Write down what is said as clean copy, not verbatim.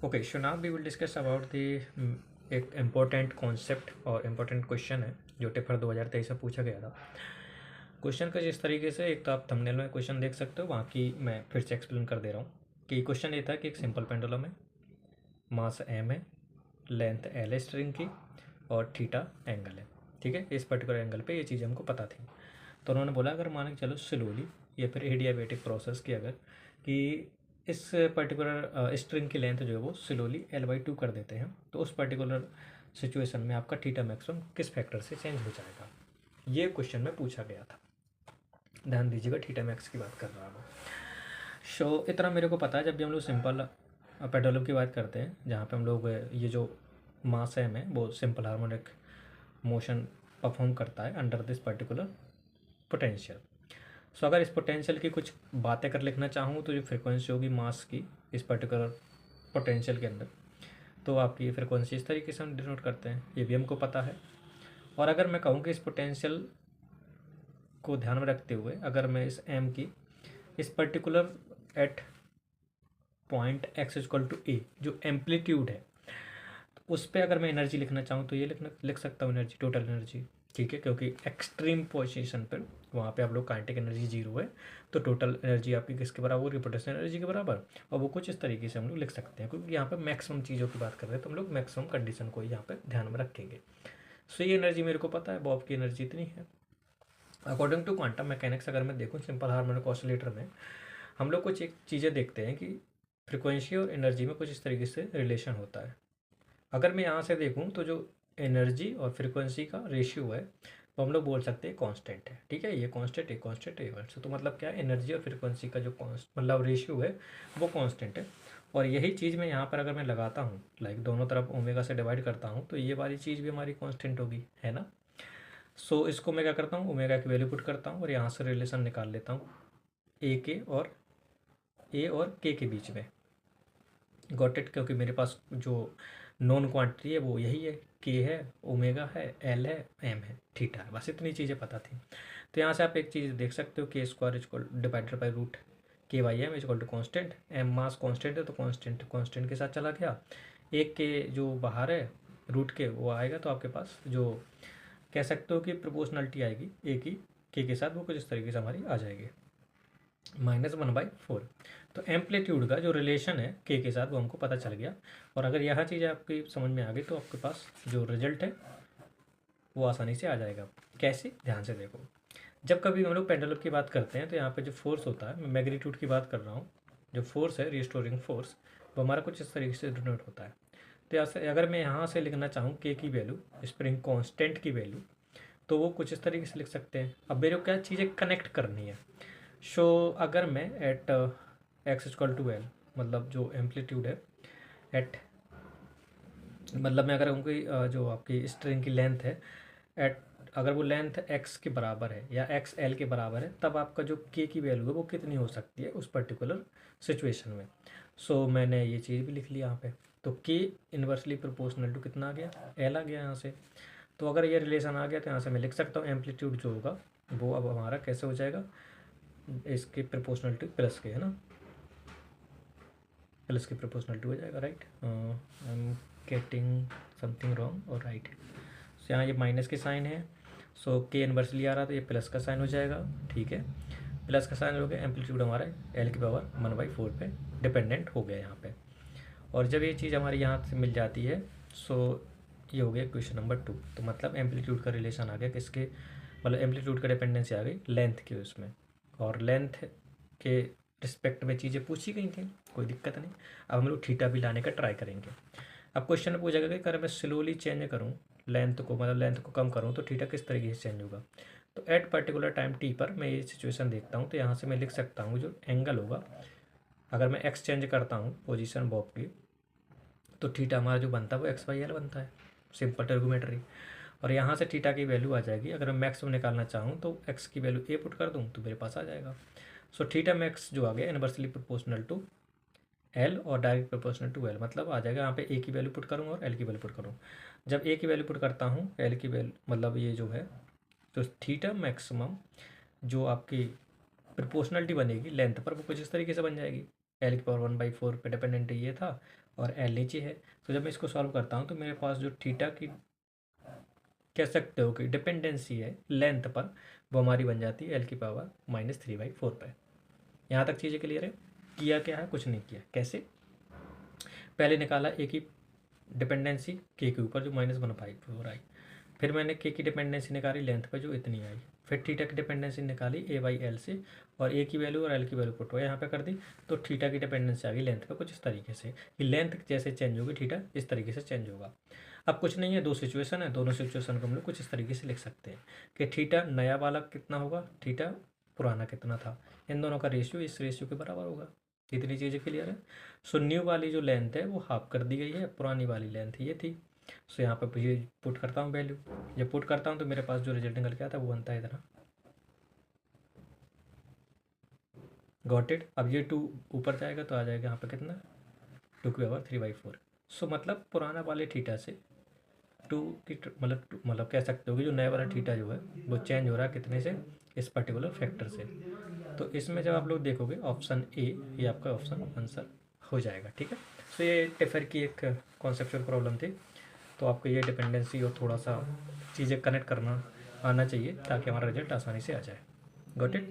Okay, so now we will discuss about the एक important concept और important question है जो टेपर 2023 में पूछा गया था। क्वेश्चन का जिस तरीके से, एक तो आप थंबनेल में क्वेश्चन देख सकते हो, बाकी मैं फिर से एक्सप्लेन कर दे रहा हूँ कि क्वेश्चन ये था कि एक सिंपल पेंडुलम है, मास m है, लेंथ l है स्ट्रिंग की और थीटा एंगल है। ठीक है, इस पर्टिकुलर एंगल पे ये चीज़ हमको पता थी। तो उन्होंने बोला अगर मान के चलो स्लोली या फिर एडियाबेटिक प्रोसेस की, अगर कि इस पर्टिकुलर स्ट्रिंग की लेंथ जो है वो स्लोली L/2 कर देते हैं, तो उस पर्टिकुलर सिचुएशन में आपका थीटा मैक्सिमम किस फैक्टर से चेंज हो जाएगा, ये क्वेश्चन में पूछा गया था। ध्यान दीजिएगा, थीटा मैक्स की बात कर रहा हूँ। सो इतना मेरे को पता है, जब भी हम लोग सिंपल पेंडुलम की बात करते हैं जहाँ पे हम लोग ये जो मास m है वो सिंपल हार्मोनिक मोशन परफॉर्म करता है अंडर दिस पर्टिकुलर पोटेंशियल। सो अगर इस पोटेंशियल की कुछ बातें कर लिखना चाहूँ तो जो फ्रिक्वेंसी होगी मास की इस पर्टिकुलर पोटेंशियल के अंदर, तो आपकी ये फ्रिक्वेंसी इस तरीके से हम डिनोट करते हैं, ये भी हमको पता है। और अगर मैं कहूँ कि इस पोटेंशियल को ध्यान में रखते हुए अगर मैं इस m की इस particular at point x equal to a जो एम्पलीट्यूड है उस पर अगर मैं एनर्जी लिखना चाहूँ तो ये लिख सकता हूँ एनर्जी, टोटल एनर्जी। ठीक है, क्योंकि एक्सट्रीम पोजीशन पर वहाँ पे आप लोग काइनेटिक एनर्जी जीरो है, तो टोटल एनर्जी आपकी किसके बराबर होगी, पोटेंशियल एनर्जी के बराबर। और वो कुछ इस तरीके से हम लोग लिख सकते हैं, क्योंकि यहाँ पे मैक्सिमम चीज़ों की बात कर रहे हैं तो हम लोग मैक्सिमम कंडीशन को यहाँ पे ध्यान में रखेंगे। सो ये एनर्जी मेरे को पता है, बॉब की एनर्जी इतनी है। अकॉर्डिंग टू क्वांटम मैकेनिक्स अगर मैं देखूँ सिंपल हार्मोनिक ऑसिलेटर में हम लोग कुछ एक चीज़ें देखते हैं कि फ्रिक्वेंसी और एनर्जी में कुछ इस तरीके से रिलेशन होता है। अगर मैं यहाँ से देखूँ तो जो एनर्जी और फ्रिक्वेंसी का रेशियो है वो हम लोग बोल सकते हैं कांस्टेंट है। ठीक है, ये कांस्टेंट, ये कांस्टेंट, ये कांस्टेंट, तो मतलब क्या है, एनर्जी और फ्रिक्वेंसी का जो मतलब रेशियो है वो कांस्टेंट है। और यही चीज़ मैं यहाँ पर अगर मैं लगाता हूँ, लाइक दोनों तरफ ओमेगा से डिवाइड करता हूँ, तो ये वाली चीज़ भी हमारी कांस्टेंट होगी, है ना। सो इसको मैं क्या करता हूँ, ओमेगा की वैल्यू पुट करता हूँ और यहाँ से रिलेशन निकाल लेता हूँ ए और के बीच में। गॉट इट, क्योंकि मेरे पास जो नॉन क्वांटिटी है वो यही है, के है, ओमेगा है, एल है, एम है, थीटा है, बस इतनी चीज़ें पता थी। तो यहाँ से आप एक चीज़ देख सकते हो, K square equal divided by root K Y M equal to constant, M mass constant है तो कॉन्स्टेंट कॉन्स्टेंट के साथ चला गया, एक के जो बाहर है रूट के वो आएगा, तो आपके पास जो कह सकते हो कि प्रोपोर्शनलिटी आएगी ए की के साथ, वो कुछ इस तरीके से हमारी आ जाएगी -1/4। तो एम्पलीट्यूड का जो रिलेशन है के साथ वो हमको पता चल गया। और अगर यह चीज़ आपकी समझ में आ गई तो आपके पास जो रिजल्ट है वो आसानी से आ जाएगा। कैसे, ध्यान से देखो, जब कभी हम लोग पेंडुलम की बात करते हैं तो यहाँ पे जो फोर्स होता है, मैं मैग्नीट्यूड की बात कर रहा हूँ, जो फोर्स है रिस्टोरिंग फोर्स, वो हमारा कुछ इस तरीके से डिनोट होता है। तो ऐसे अगर मैं यहाँ से लिखना चाहूँ के की वैल्यू, स्प्रिंग कॉन्स्टेंट की वैल्यू, तो वो कुछ इस तरीके से लिख सकते हैं। अब मेरे को क्या चीज़ें कनेक्ट करनी है। सो अगर मैं at X equal to L, मतलब जो एम्पलीट्यूड है एट, मतलब मैं अगर उनकी जो आपकी स्ट्रिंग की लेंथ है एट, अगर वो लेंथ एक्स के बराबर है या एक्स एल के बराबर है, तब आपका जो के की वैल्यू है वो कितनी हो सकती है उस पर्टिकुलर सिचुएशन में। सो मैंने ये चीज़ भी लिख ली यहाँ पे। तो के इन्वर्सली प्रोपोर्शनल टू कितना आ गया, एल आ गया यहाँ से। तो अगर ये रिलेशन आ गया तो यहाँ से मैं लिख सकता हूँ एम्पलीट्यूड जो होगा वो अब हमारा कैसे हो जाएगा, इसके प्रोपोर्शनल टू प्लस के, है ना, प्लस के प्रोपोर्शनल टू हो जाएगा, right. I am getting something wrong और राइट। सो यहाँ ये माइनस के साइन है, सो के इन्वर्सली आ रहा तो ये प्लस का साइन हो जाएगा। ठीक है, प्लस का साइन हो गया, एम्पलीट्यूड हमारा एल की पावर 1/4 पे डिपेंडेंट हो गया यहाँ पे। और जब ये चीज़ हमारी यहाँ से मिल जाती है, सो ये हो गया क्वेश्चन नंबर 2। तो मतलब एम्पलीट्यूड का रिलेशन आ गया किसके, मतलब एम्पलीट्यूड का डिपेंडेंसी आ गई लेंथ की उसमें, और लेंथ के रिस्पेक्ट में चीज़ें पूछी गई थी, कोई दिक्कत नहीं। अब हम लोग थीटा भी लाने का ट्राई करेंगे। अब क्वेश्चन में पूछा गया कि अगर मैं स्लोली चेंज करूँ लेंथ को, मतलब लेंथ को कम करूँ, तो थीटा किस तरीके से चेंज होगा। तो एट पर्टिकुलर टाइम टी पर मैं ये सिचुएशन देखता हूँ, तो यहाँ से मैं लिख सकता हूँ जो एंगल होगा, अगर मैं एक्स चेंज करता हूँ पोजीशन बॉब की, तो थीटा हमारा जो बनता है वो XY/L बनता है, सिंपल ट्रिग्नोमेट्री। और यहाँ से थीटा की वैल्यू आ जाएगी, अगर मैं मैक्सिमम निकालना चाहूँ तो एक्स की वैल्यू ए पुट कर दूँ तो मेरे पास आ जाएगा। सो थीटा मैक्स जो आ गया इनवर्सली प्रोपोर्शनल टू एल और डायरेक्ट प्रोपोर्शनल टू एल, मतलब आ जाएगा यहाँ पे ए की वैल्यू पुट करूँगा और एल की वैल्यू पुट करूँ। जब ए की वैल्यू पुट करता हूँ, एल की वैल्यू मतलब ये जो है, तो थीटा मैक्सिमम जो आपकी प्रोपोर्शनलिटी बनेगी लेंथ पर वो कुछ इस तरीके से बन जाएगी, एल की पावर 1/4 पे डिपेंडेंट ये था और एल नीचे है। तो जब मैं इसको सॉल्व करता हूँ तो मेरे पास जो थीटा की कह सकते हो कि डिपेंडेंसी है लेंथ पर, वो हमारी बन जाती है L⁻³ पे। यहाँ तक चीज़ें क्लियर है। किया क्या है, कुछ नहीं किया। कैसे, पहले निकाला ए की डिपेंडेंसी के ऊपर जो -1/4 आई, फिर मैंने के की डिपेंडेंसी निकाली लेंथ पर जो इतनी आई, फिर थीटा की डिपेंडेंसी निकाली A/L से, और ए की वैल्यू और एल की वैल्यू पुट हुआ यहाँ पे कर दी, तो थीटा की डिपेंडेंसी आ गई लेंथ पे कुछ इस तरीके से कि लेंथ जैसे चेंज होगी थीटा इस तरीके से चेंज होगा। अब कुछ नहीं है, दो सिचुएशन है, दोनों सिचुएशन को हम लोग कुछ इस तरीके से लिख सकते हैं कि थीटा नया वाला कितना होगा, थीटा पुराना कितना था, इन दोनों का रेशियो इस रेशियो के बराबर होगा। इतनी चीज़ें क्लियर है। सो न्यू वाली जो लेंथ है वो हाफ कर दी गई है, पुरानी वाली लेंथ ये थी। सो यहाँ पर ये पुट करता हूँ वैल्यू, जब पुट करता हूँ तो मेरे पास जो रिजल्ट निकल के आता है वो बनता है इतना। Got it. अब ये 2 ऊपर जाएगा तो आ जाएगा यहाँ पे कितना, 2⁻³ सो मतलब पुराना वाले थीटा से 2 की मतलब कह सकते हो कि जो नया वाला थीटा जो है वो चेंज हो रहा है कितने से, इस पर्टिकुलर फैक्टर से। तो इसमें जब आप लोग देखोगे ऑप्शन ए, ये आपका ऑप्शन आंसर हो जाएगा। ठीक है। सो ये टेफर की एक कॉन्सेप्चुअल प्रॉब्लम थी। तो आपको ये डिपेंडेंसी और थोड़ा सा चीज़ें कनेक्ट करना आना चाहिए ताकि हमारा रिजल्ट आसानी से आ जाए। Got it.